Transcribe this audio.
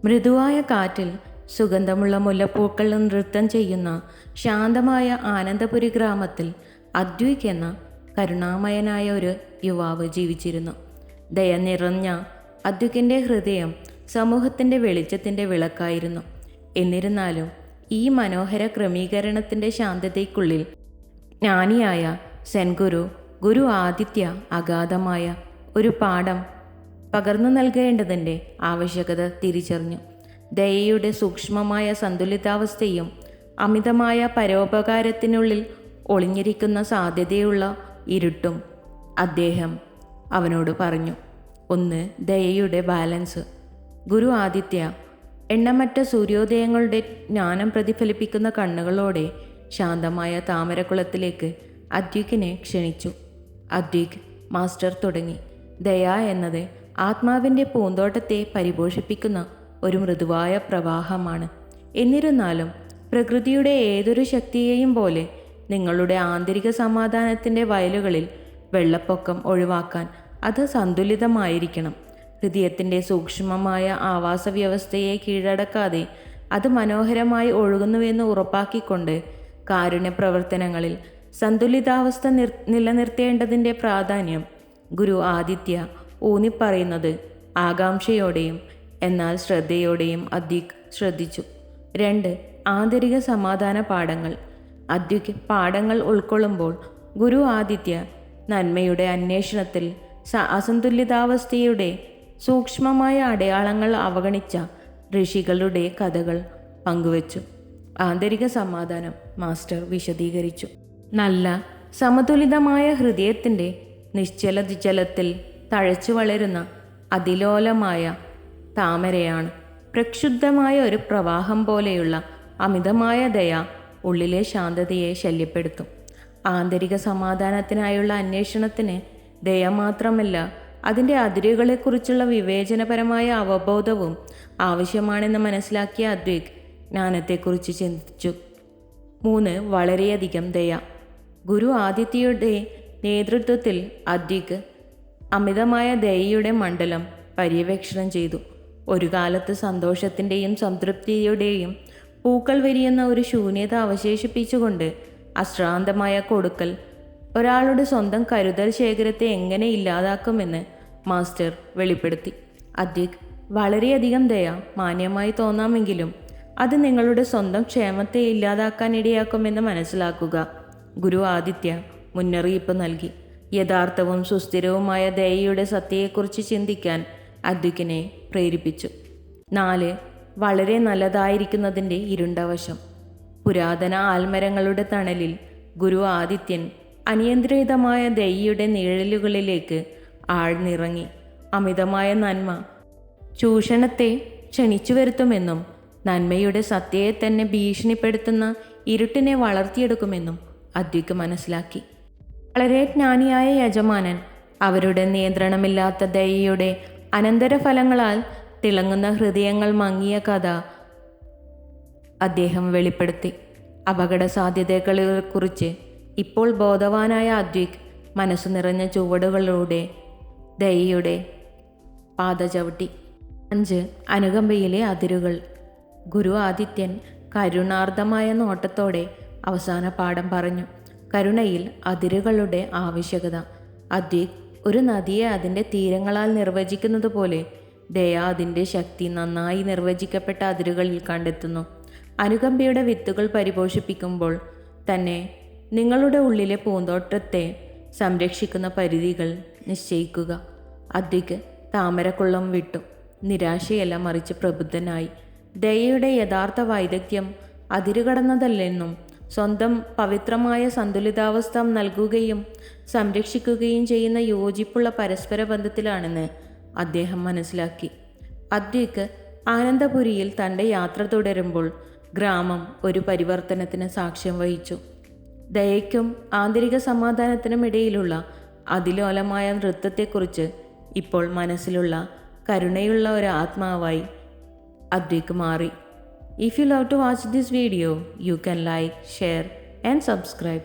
മൃദുവായ കാറ്റിൽ സുഗന്ധമുള്ള മുല്ലപ്പൂക്കൾ നൃത്തം ചെയ്യുന്ന ശാന്തമായ ആനന്ദപുരി ഗ്രാമത്തിൽ അദ്വൈക് എന്ന കരുണാമയനായ ഒരു യുവാവ് ജീവിച്ചിരുന്നു. ദയ നിറഞ്ഞ അദ്വൈകിൻ്റെ ഹൃദയം സമൂഹത്തിൻ്റെ വെളിച്ചത്തിൻ്റെ വിളക്കായിരുന്നു. എന്നിരുന്നാലും ഈ മനോഹര ക്രമീകരണത്തിൻ്റെ ശാന്തതയ്ക്കുള്ളിൽ ജ്ഞാനിയായ ഗുരു ആദിത്യ അഗാധമായ ഒരു പാഠം പകർന്നു നൽകേണ്ടതിൻ്റെ ആവശ്യകത തിരിച്ചറിഞ്ഞു. ദയയുടെ സൂക്ഷ്മമായ സന്തുലിതാവസ്ഥയും അമിതമായ പരോപകാരത്തിനുള്ളിൽ ഒളിഞ്ഞിരിക്കുന്ന സാധ്യതയുള്ള ഇരുട്ടും അദ്ദേഹം അവനോട് പറഞ്ഞു. ഒന്ന്, ദയയുടെ ബാലൻസ്. ഗുരു ആദിത്യ എണ്ണമറ്റ സൂര്യോദയങ്ങളുടെ ജ്ഞാനം പ്രതിഫലിപ്പിക്കുന്ന കണ്ണുകളോടെ ശാന്തമായ താമരക്കുളത്തിലേക്ക് അദ്വൈകിനെ ക്ഷണിച്ചു. അദ്വൈക് മാസ്റ്റർ തുടങ്ങി. ദയ എന്നത് ആത്മാവിൻ്റെ പൂന്തോട്ടത്തെ പരിപോഷിപ്പിക്കുന്ന ഒരു മൃദുവായ പ്രവാഹമാണ്. എന്നിരുന്നാലും പ്രകൃതിയുടെ ഏതൊരു ശക്തിയെയും പോലെ നിങ്ങളുടെ ആന്തരിക സമാധാനത്തിൻ്റെ വയലുകളിൽ വെള്ളപ്പൊക്കം ഒഴിവാക്കാൻ അത് സന്തുലിതമായിരിക്കണം. ഹൃദയത്തിൻ്റെ സൂക്ഷ്മമായ ആവാസ വ്യവസ്ഥയെ കീഴടക്കാതെ അത് മനോഹരമായി ഒഴുകുന്നുവെന്ന് ഉറപ്പാക്കിക്കൊണ്ട് കാരുണ്യ പ്രവർത്തനങ്ങളിൽ സന്തുലിതാവസ്ഥ നിലനിർത്തേണ്ടതിൻ്റെ പ്രാധാന്യം ഗുരു ആദിത്യ ഊന്നിപ്പറയുന്നത് ആകാംക്ഷയോടെയും എന്നാൽ ശ്രദ്ധയോടെയും അദ്വൈക് ശ്രദ്ധിച്ചു. 2. ആന്തരിക സമാധാന പാഠങ്ങൾ. അദ്വൈക് പാഠങ്ങൾ ഉൾക്കൊള്ളുമ്പോൾ ഗുരു ആദിത്യ നന്മയുടെ അന്വേഷണത്തിൽ അസന്തുലിതാവസ്ഥയുടെ സൂക്ഷ്മമായ അടയാളങ്ങൾ അവഗണിച്ച ഋഷികളുടെ കഥകൾ പങ്കുവച്ചു. ആന്തരിക സമാധാനം മാസ്റ്റർ വിശദീകരിച്ചു. നല്ല സമതുലിതമായ ഹൃദയത്തിൻ്റെ നിശ്ചല ജലത്തിൽ തഴച്ചു വളരുന്ന അതിലോലമായ താമരയാണ്. പ്രക്ഷുബ്ധമായ ഒരു പ്രവാഹം പോലെയുള്ള അമിതമായ ദയ ഉള്ളിലെ ശാന്തതയെ ശല്യപ്പെടുത്തും. ആന്തരിക സമാധാനത്തിനായുള്ള അന്വേഷണത്തിന് ദയ മാത്രമല്ല, അതിൻ്റെ അതിരുകളെക്കുറിച്ചുള്ള വിവേചനപരമായ അവബോധവും ആവശ്യമാണെന്ന് മനസ്സിലാക്കിയ അദ്വൈക് ജ്ഞാനത്തെക്കുറിച്ച് ചിന്തിച്ചു. 3. വളരെയധികം ദയ. ഗുരു ആദിത്യയുടെ നേതൃത്വത്തിൽ അദ്വൈക് അമിതമായ ദയയുടെ മണ്ഡലം പര്യവേക്ഷണം ചെയ്തു. ഒരു കാലത്ത് സന്തോഷത്തിൻ്റെയും സംതൃപ്തിയുടെയും പൂക്കൾ വിരിയുന്ന ഒരു ശൂന്യത അവശേഷിപ്പിച്ചുകൊണ്ട് അശ്രാന്തമായ കൊടുക്കൽ ഒരാളുടെ സ്വന്തം കരുതൽ ശേഖരത്തെ എങ്ങനെ ഇല്ലാതാക്കുമെന്ന് മാസ്റ്റർ വെളിപ്പെടുത്തി. അദ്വൈക് വളരെയധികം ദയ മാന്യമായി തോന്നാമെങ്കിലും അത് നിങ്ങളുടെ സ്വന്തം ക്ഷേമത്തെ ഇല്ലാതാക്കാൻ ഇടയാക്കുമെന്ന് മനസ്സിലാക്കുക. ഗുരു ആദിത്യ മുന്നറിയിപ്പ് നൽകി. യഥാർത്ഥവും സുസ്ഥിരവുമായ ദയയുടെ സത്യയെക്കുറിച്ച് ചിന്തിക്കാൻ അദ്വൈകിനെ പ്രേരിപ്പിച്ചു. 4. വളരെ നല്ലതായിരിക്കുന്നതിൻ്റെ ഇരുണ്ട വശം. പുരാതന ആൽമരങ്ങളുടെ തണലിൽ ഗുരു ആദിത്യൻ അനിയന്ത്രിതമായ ദയയുടെ നിഴലുകളിലേക്ക് ആഴ്ന്നിറങ്ങി. അമിതമായ നന്മ ചൂഷണത്തെ ക്ഷണിച്ചു വരുത്തുമെന്നും നന്മയുടെ സത്യയെ തന്നെ ഭീഷണിപ്പെടുത്തുന്ന ഇരുട്ടിനെ വളർത്തിയെടുക്കുമെന്നും അദ്വൈക് മനസ്സിലാക്കി. വളരെ ജ്ഞാനിയായ യജമാനൻ അവരുടെ നിയന്ത്രണമില്ലാത്ത ദയയുടെ അനന്തരഫലങ്ങളാൽ തിളങ്ങുന്ന ഹൃദയങ്ങൾ മങ്ങിയ കഥ അദ്ദേഹം വെളിപ്പെടുത്തി. അപകട സാധ്യതകളെക്കുറിച്ച് ഇപ്പോൾ ബോധവാനായ അദ്വൈക് മനസ്സു നിറഞ്ഞ ചുവടുകളിലൂടെ ദയയുടെ പാത ചവിട്ടി. 5. അനുകമ്പയിലെ അതിരുകൾ. ഗുരു ആദിത്യൻ കരുണാർദ്ദമായ നോട്ടത്തോടെ അവസാന പാഠം പറഞ്ഞു. കരുണയിൽ അതിരുകളുടെ ആവശ്യകത. അദ്വൈക് ഒരു നദിയെ അതിൻ്റെ തീരങ്ങളാൽ നിർവചിക്കുന്നത് പോലെ ദയ അതിൻ്റെ ശക്തി നന്നായി നിർവചിക്കപ്പെട്ട അതിരുകളിൽ കണ്ടെത്തുന്നു. അനുകമ്പയുടെ വിത്തുകൾ പരിപോഷിപ്പിക്കുമ്പോൾ തന്നെ നിങ്ങളുടെ ഉള്ളിലെ പൂന്തോട്ടത്തെ സംരക്ഷിക്കുന്ന പരിധികൾ നിശ്ചയിക്കുക. അദ്വൈക് താമരക്കുള്ളം വിട്ടു. നിരാശയല്ല, മറിച്ച് പ്രബുദ്ധനായി. ദയയുടെ യഥാർത്ഥ വൈദഗ്ധ്യം അതിരുകടന്നതല്ലെന്നും സ്വന്തം പവിത്രമായ സന്തുലിതാവസ്ഥ നൽകുകയും സംരക്ഷിക്കുകയും ചെയ്യുന്ന യോജിപ്പുള്ള പരസ്പര ബന്ധത്തിലാണെന്ന് അദ്ദേഹം മനസ്സിലാക്കി. അദ്വൈക് ആനന്ദപുരിയിൽ തൻ്റെ യാത്ര തുടരുമ്പോൾ ഗ്രാമം ഒരു പരിവർത്തനത്തിന് സാക്ഷ്യം വഹിച്ചു. ദയയ്ക്കും ആന്തരിക സമാധാനത്തിനും ഇടയിലുള്ള അതിലോലമായ നൃത്തത്തെക്കുറിച്ച് ഇപ്പോൾ മനസ്സിലുള്ള കരുണയുള്ള ഒരു ആത്മാവായി അദ്വൈക് മാറി. If you love to watch this video, you can like, share and subscribe.